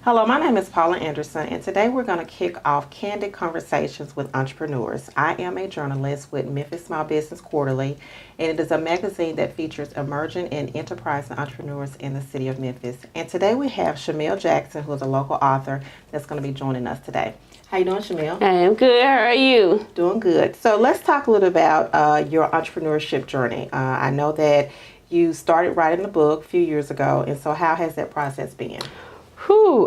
Hello, my name is Paula Anderson, and today we're going to kick off Candid Conversations with Entrepreneurs. I am a journalist with Memphis Small Business Quarterly, and it is a magazine that features emerging and enterprising entrepreneurs in the city of Memphis. And today we have Chamel Jackson, who is a local author, that's going to be joining us today. How you doing, Chamel? I'm good. How are you? Doing good. So let's talk a little about your entrepreneurship journey. I know that you started writing the book a few years ago, and so how has that process been?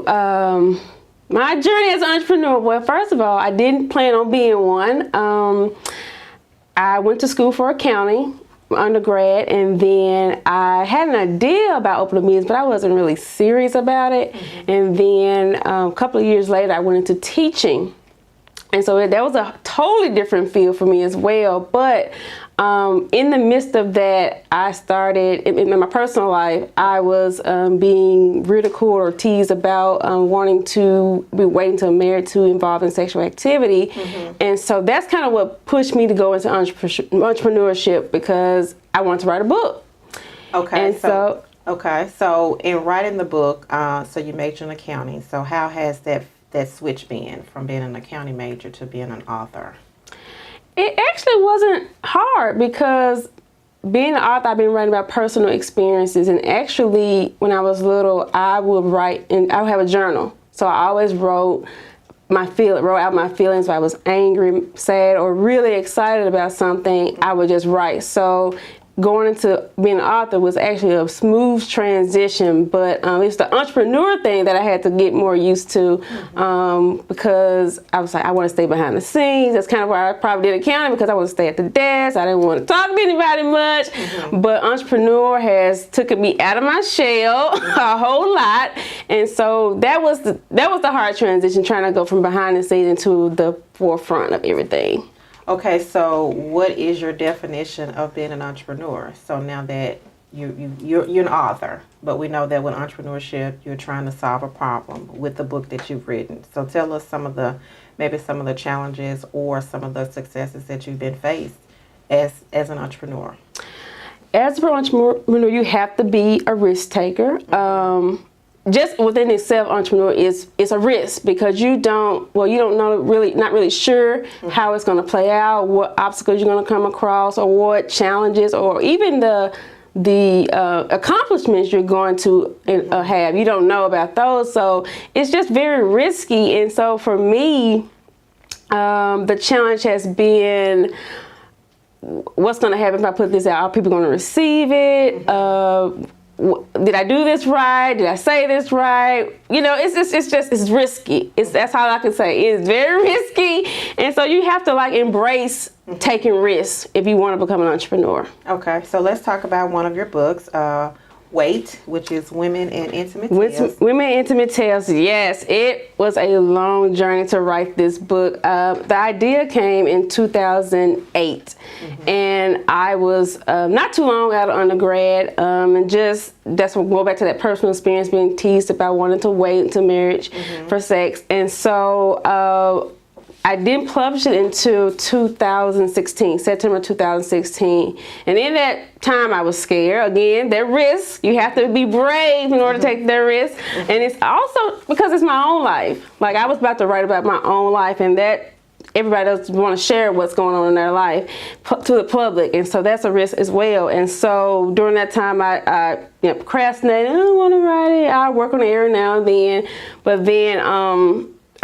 My journey as an entrepreneur, well, first of all, I didn't plan on being one. I went to school for accounting, undergrad, and then I had an idea about opening a business, but I wasn't really serious about it. Mm-hmm. And then a couple of years later, I went into teaching. And so that was a totally different field for me as well. But in the midst of that, I started, in my personal life, I was being ridiculed or teased about wanting to be waiting till I'm married to involved in sexual activity. Mm-hmm. And so that's kind of what pushed me to go into entrepreneurship, because I wanted to write a book. Okay. And so in writing the book, so you majored in accounting. So how has that switch been from being an accounting major to being an author? It actually wasn't hard, because being an author, I've been writing about personal experiences. And actually, when I was little, I would write, and I would have a journal. So I always wrote out my feelings. If I was angry, sad, or really excited about something, I would just write. So going into being an author was actually a smooth transition, but it's the entrepreneur thing that I had to get more used to, because I was like, I want to stay behind the scenes. That's kind of why I probably did accounting, because I want to stay at the desk. I didn't want to talk to anybody much. But entrepreneur has taken me out of my shell a whole lot, and so that was the hard transition, trying to go from behind the scenes into the forefront of everything. Okay, so what is your definition of being an entrepreneur? So now that you're an author, but we know that with entrepreneurship, you're trying to solve a problem with the book that you've written. So tell us maybe some of the challenges or some of the successes that you've been faced as an entrepreneur. As an entrepreneur, you have to be a risk taker. Just within itself, entrepreneur is a risk, because you don't know, not really sure how it's going to play out, what obstacles you're going to come across, or what challenges, or even the accomplishments you're going to have. You don't know about those, so it's just very risky. And so for me, the challenge has been, what's going to happen if I put this out? Are people going to receive it? Did I do this right? Did I say this right? It's risky. That's all I can say. It's very risky. And so you have to embrace taking risks if you want to become an entrepreneur. Okay, so let's talk about one of your books, Wait, which is Women and Intimate Tales. Women and Intimate Tales, yes. It was a long journey to write this book. The idea came in 2008, and I was not too long out of undergrad, and that's what go back to that personal experience, being teased about wanting to wait until marriage for sex. And so I didn't publish it until 2016, September 2016. And in that time, I was scared. Again, that risk. You have to be brave in order to take that risk. And it's also because it's my own life. I was about to write about my own life, and that everybody else want to share what's going on in their life to the public. And so that's a risk as well. And so during that time, I procrastinated. I don't want to write it. I work on it every now and then. But then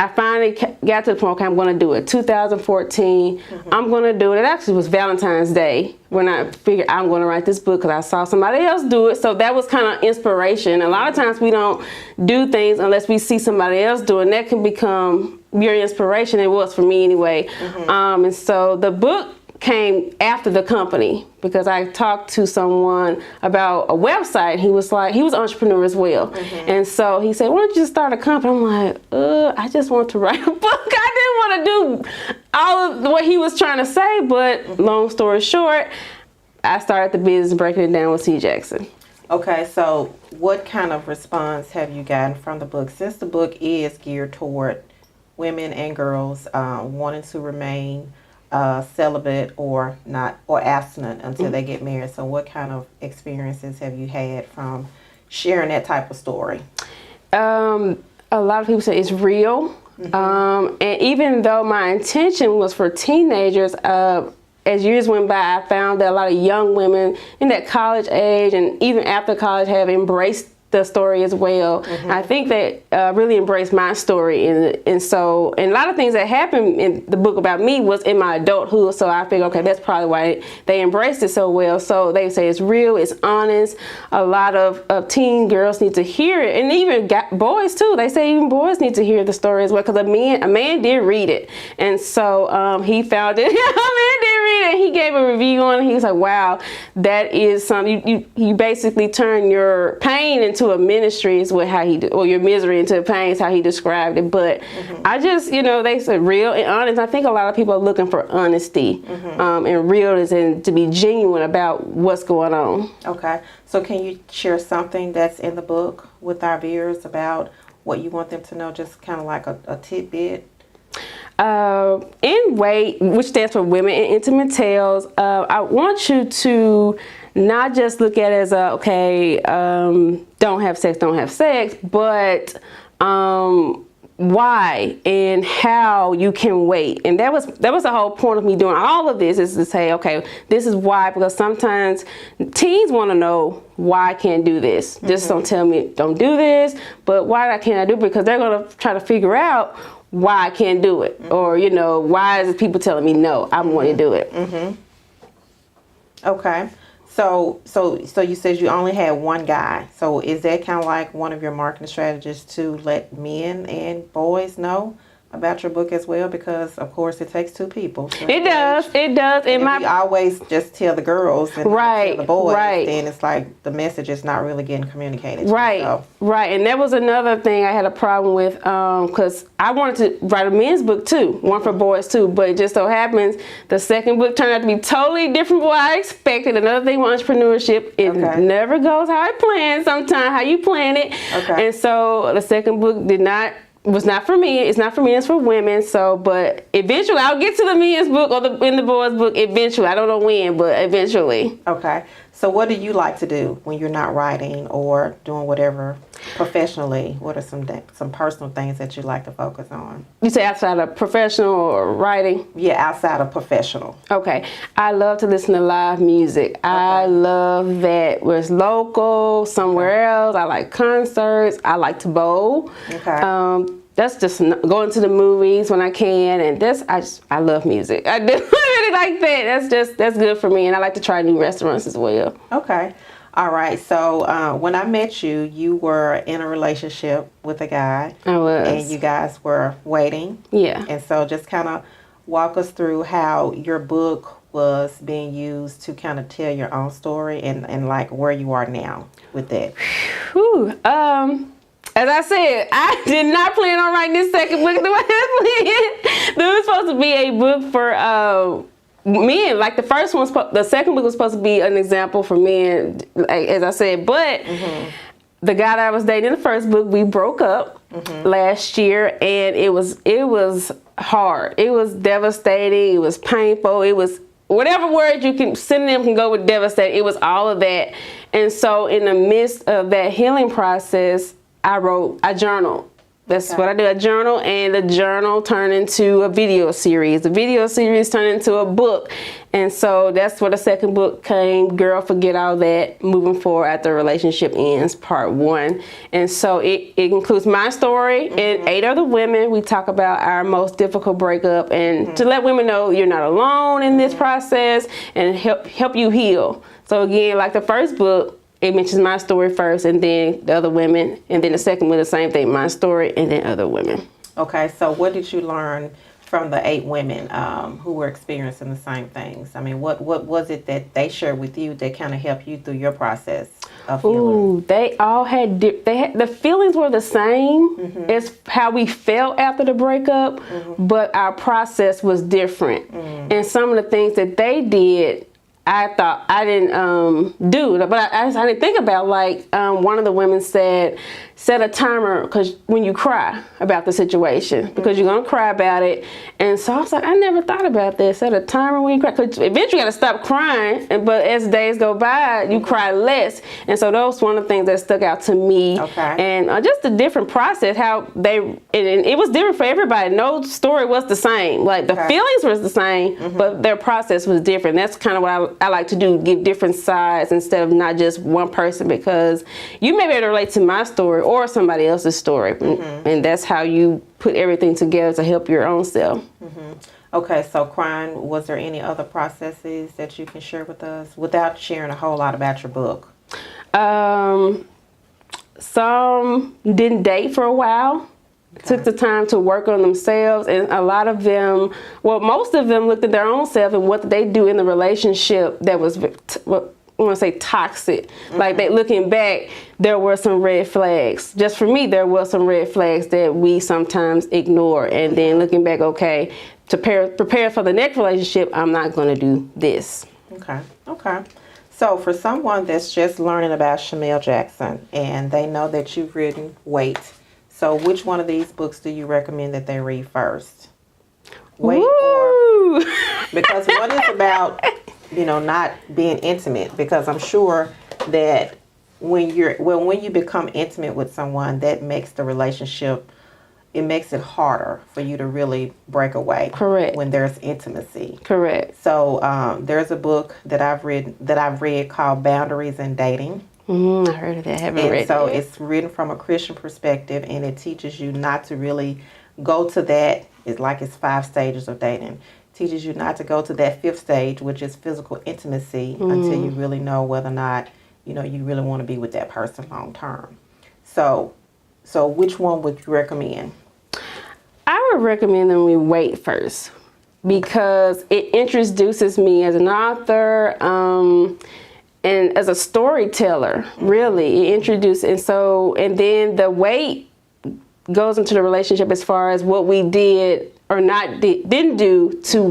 I finally got to the point, okay, I'm going to do it. 2014, I'm going to do it. It actually was Valentine's Day when I figured I'm going to write this book, because I saw somebody else do it. So that was kind of inspiration. A lot of times we don't do things unless we see somebody else do it, and that can become your inspiration. It was for me anyway. And so the book came after the company, because I talked to someone about a website. He was an entrepreneur as well. And so he said, why don't you just start a company? I'm like, I just want to write a book. I didn't want to do all of what he was trying to say, but long story short, I started the business breaking it down with C. Jackson. Okay, so what kind of response have you gotten from the book, since the book is geared toward women and girls wanting to remain celibate or abstinent until they get married? So what kind of experiences have you had from sharing that type of story? a lot of people say it's real. And even though my intention was for teenagers, as years went by, I found that a lot of young women in that college age and even after college have embraced the story as well. I think they really embraced my story, and a lot of things that happened in the book about me was in my adulthood. So I figured, okay, that's probably why they embraced it so well. So they say it's real, it's honest. A lot of teen girls need to hear it, and even boys too. They say even boys need to hear the story as well, because a man did read it, and so he found it. A man did read it. He gave a review on it. He was like, "Wow, that is something. You basically turn your pain into a ministry," is what how he or your misery into pain is how he described it. But I just, they said real and honest. I think a lot of people are looking for honesty and realness and to be genuine about what's going on. Okay, so can you share something that's in the book with our viewers about what you want them to know, just kind of like a tidbit? In Weight, which stands for Women in Intimate Tales, I want you to not just look at it as don't have sex, but why and how you can wait. And that was the whole point of me doing all of this, is to say, okay, this is why, because sometimes teens want to know why I can't do this. Just don't tell me don't do this, but why can't I do it? Because they're going to try to figure out why I can't do it, or why is people telling me no, I want to do it. Okay. So you said you only had one guy. So is that kind of like one of your marketing strategies to let men and boys know about your book as well? Because of course it takes two people. It does. And we always just tell the girls and right, tell the boys, right. Then it's like the message is not really getting communicated. Right, right. And that was another thing I had a problem with, because I wanted to write a men's book too, one for boys too, but it just so happens the second book turned out to be totally different from what I expected. Another thing with entrepreneurship, it never goes how I planned, sometimes how you plan it. And so the second book was not for me. It's not for me. It's for women. So, but eventually, I'll get to the men's book or in the boys' book. Eventually, I don't know when, but eventually. Okay. So, what do you like to do when you're not writing or doing whatever professionally? What are some personal things that you like to focus on? You say outside of professional or writing? Yeah, outside of professional. Okay. I love to listen to live music. I love that where it's local, somewhere else. I like concerts. I like to bowl. Okay. That's just going to the movies when I can, and I love music. I do really like that. That's good for me, and I like to try new restaurants as well. Okay. All right. So when I met you, you were in a relationship with a guy. I was. And you guys were waiting. Yeah. And so just kind of walk us through how your book was being used to kind of tell your own story and like where you are now with that. Whew. As I said, I did not plan on writing this second book the way I planned. This was supposed to be a book for men. Like the second book was supposed to be an example for men, as I said. But the guy that I was dating in the first book, we broke up last year, and it was hard. It was devastating. It was painful. It was whatever word you can synonym can go with devastating. It was all of that. And so in the midst of that healing process, I journaled. That's what I do. I journal, and the journal turned into a video series. The video series turned into a book. And so that's where the second book came, Girl, Forget All That, Moving Forward After a Relationship Ends, Part 1. And so it includes my story and 8 other women. We talk about our most difficult breakup and to let women know you're not alone in this process and help you heal. So again, like the first book, it mentions my story first and then the other women. And then the second one, the same thing, my story and then other women. Okay, so what did you learn from the 8 women who were experiencing the same things? I mean, what was it that they shared with you that kind of helped you through your process of healing? Ooh, they all had, the feelings were the same as how we felt after the breakup, but our process was different. And some of the things that they did, I thought I didn't do, but I didn't think about. Like one of the women said set a timer because when you cry about the situation, because you're gonna cry about it. And so I was like, I never thought about this. Set a timer when you cry, because eventually you gotta stop crying. But as days go by, you cry less. And so that was one of the things that stuck out to me. Okay. And just the different process, how they, and it was different for everybody. No story was the same. Like the feelings was the same, but their process was different. That's kind of what I like to do, give different sides instead of not just one person, because you may be able to relate to my story or somebody else's story. And that's how you put everything together to help your own self. Okay, so crying, was there any other processes that you can share with us without sharing a whole lot about your book? Some didn't date for a while. Took the time to work on themselves, and a lot of them, well, most of them looked at their own self and what they do in the relationship that was, I want to say, toxic. Like they looking back, there were some red flags. Just for me, there were some red flags that we sometimes ignore, and then looking back, okay, to prepare for the next relationship, I'm not going to do this. Okay. So for someone that's just learning about Chamel Jackson and they know that you've written Wait, so which one of these books do you recommend that they read first? Wait, or because one is about, not being intimate, because I'm sure that when you become intimate with someone, that makes the relationship, it makes it harder for you to really break away. Correct. When there's intimacy. Correct. So there's a book that I've read called Boundaries in Dating. I heard of that. I haven't read it. So it's written from a Christian perspective, and it teaches you not to really go to that. It's like it's 5 stages of dating. It teaches you not to go to that 5th stage, which is physical intimacy, until you really know whether or not you really want to be with that person long term. So which one would you recommend? I would recommend that we wait first, because it introduces me as an author, and as a storyteller, really. It introduced, and then the wait goes into the relationship as far as what we did or didn't do to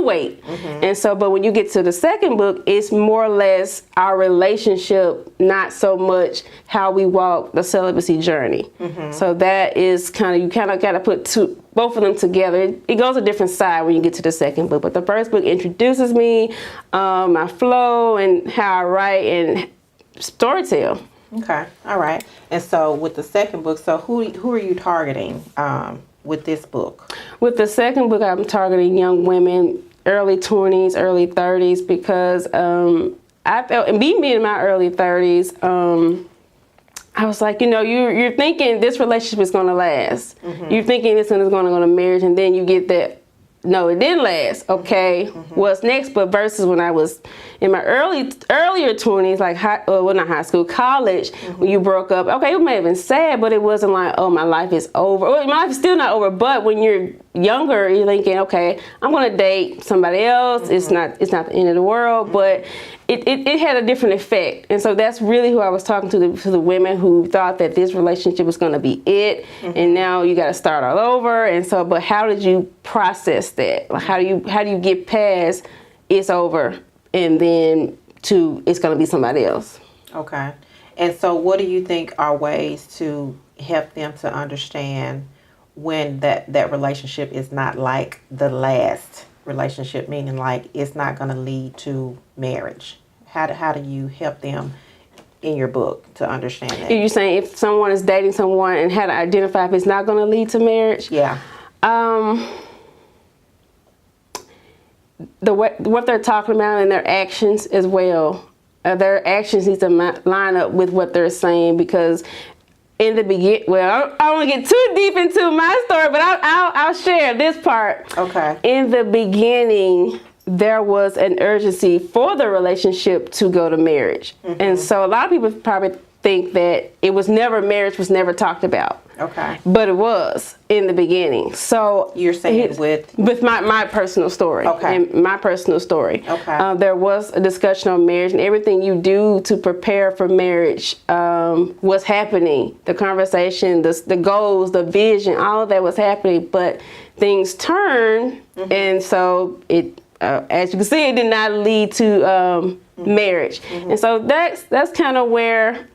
wait. And so, but when you get to the second book, it's more or less our relationship, not so much how we walk the celibacy journey. So that is you kind of got to put both of them together. It goes a different side when you get to the second book. But the first book introduces me, my flow, and how I write and storytell. Okay, all right. And so with the second book, so who are you targeting with this book? With the second book, I'm targeting young women, early 20s, early 30s, because I felt, and being in my early 30s, I was like, you're thinking this relationship is going to last. You're thinking this one is going to go to marriage, and then you get that, no, it didn't last. Okay, what's next? But versus when I was in my earlier 20s, like not high school, college, when you broke up, okay, it may have been sad, but it wasn't like, oh, my life is over. Well, my life is still not over, but when you're younger, you're thinking, okay, I'm going to date somebody else. It's not the end of the world, but it had a different effect. And so that's really who I was talking to the women who thought that this relationship was going to be it, and now you got to start all over. And so, but how did you process that? Like, how do you get past it's over and then to it's going to be somebody else? Okay. And so what do you think are ways to help them to understand when that relationship is not like the last relationship, meaning like it's not going to lead to marriage? How do you help them in your book to understand that? You're saying if someone is dating someone and how to identify if it's not going to lead to marriage? Yeah. What they're talking about and their actions as well. Their actions need to line up with what they're saying, because in the beginning, well, I don't want to get too deep into my story, but I'll share this part. Okay. In the beginning, there was an urgency for the relationship to go to marriage. And so a lot of people probably think that marriage was never talked about. Okay. But it was in the beginning. So you're saying with my personal story. Okay. And my personal story. Okay. There was a discussion on marriage, and everything you do to prepare for marriage was happening. The conversation, the goals, the vision, all of that was happening. But things turned, and so it, as you can see, it did not lead to marriage. And so that's kind of where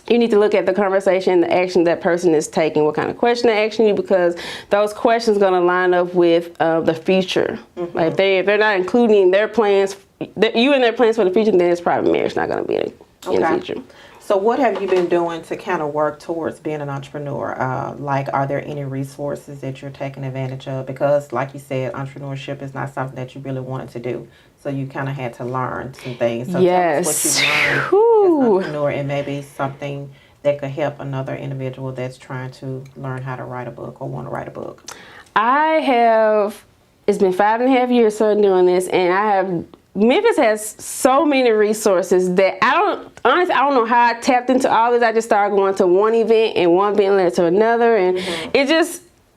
you need to look at the conversation, the action that person is taking, what kind of question they're asking you, because those questions are going to line up with the future. Like if they're not including their plans, you and their plans for the future, then it's probably marriage not going to be in the future. So what have you been doing to kind of work towards being an entrepreneur? Like, are there any resources that you're taking advantage of? Because like you said, entrepreneurship is not something that you really wanted to do. So you kind of had to learn some things. So yes. tell us what you learned as an entrepreneur, and maybe something that could help another individual that's trying to learn how to write a book or want to write a book. It's been 5.5 years starting doing this, and Memphis has so many resources that I don't know how I tapped into all this. I just started going to one event and one event led to another, and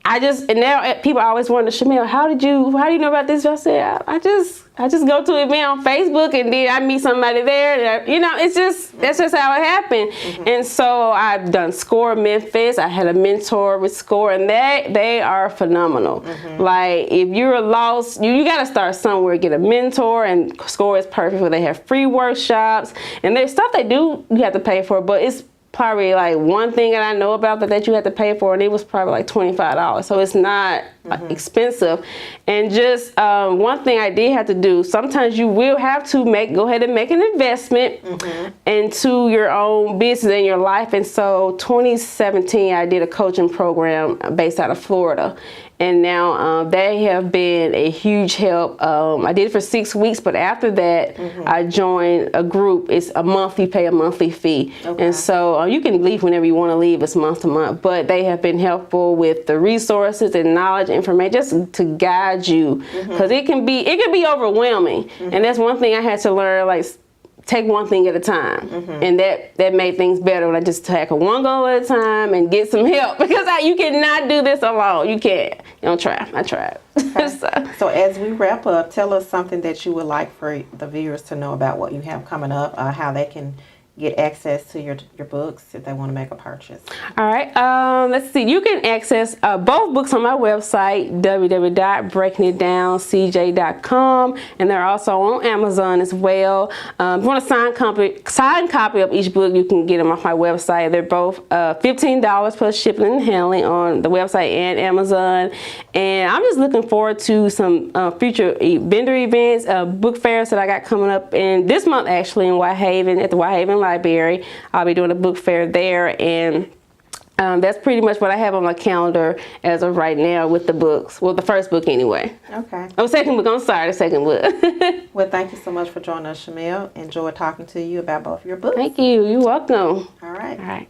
and now people always wonder, Chamel, how do you know about this? I said, I just go to an event on Facebook, and then I meet somebody there. That's just how it happened. And so I've done SCORE Memphis. I had a mentor with SCORE, and they are phenomenal. Like, if you're lost, you got to start somewhere. Get a mentor, and SCORE is perfect where they have free workshops, and there's stuff they do you have to pay for, but it's probably like one thing that I know about that you had to pay for, and it was probably like $25. So it's not expensive. And just one thing I did have to do, sometimes you will have to go ahead and make an investment into your own business and your life. And so 2017, I did a coaching program based out of Florida. And now they have been a huge help. I did it for 6 weeks, but after that, I joined a group. It's a month, you pay a monthly fee. Okay. And so you can leave whenever you want to leave. It's month to month. But they have been helpful with the resources and knowledge, information, just to guide you. Because it can be overwhelming. And that's one thing I had to learn, like, take one thing at a time. And that made things better when I just tackle one goal at a time and get some help, because you cannot do this alone. You can't. I tried. Okay. So as we wrap up, tell us something that you would like for the viewers to know about what you have coming up, how they can get access to your books if they want to make a purchase. All right. Let's see. You can access both books on my website, www.breakingitdowncj.com, and they're also on Amazon as well. If you want a signed copy of each book, you can get them off my website. They're both $15 plus shipping and handling on the website and Amazon. And I'm just looking forward to some future vendor events, book fairs that I got coming up in this month, actually, in Whitehaven, at the Whitehaven Library. I'll be doing a book fair there, and that's pretty much what I have on my calendar as of right now with the books. Well, the first book anyway. Okay. Oh, second book. I'm sorry, the second book. Well, thank you so much for joining us, Chamel. Enjoyed talking to you about both your books. Thank you. You're welcome. All right.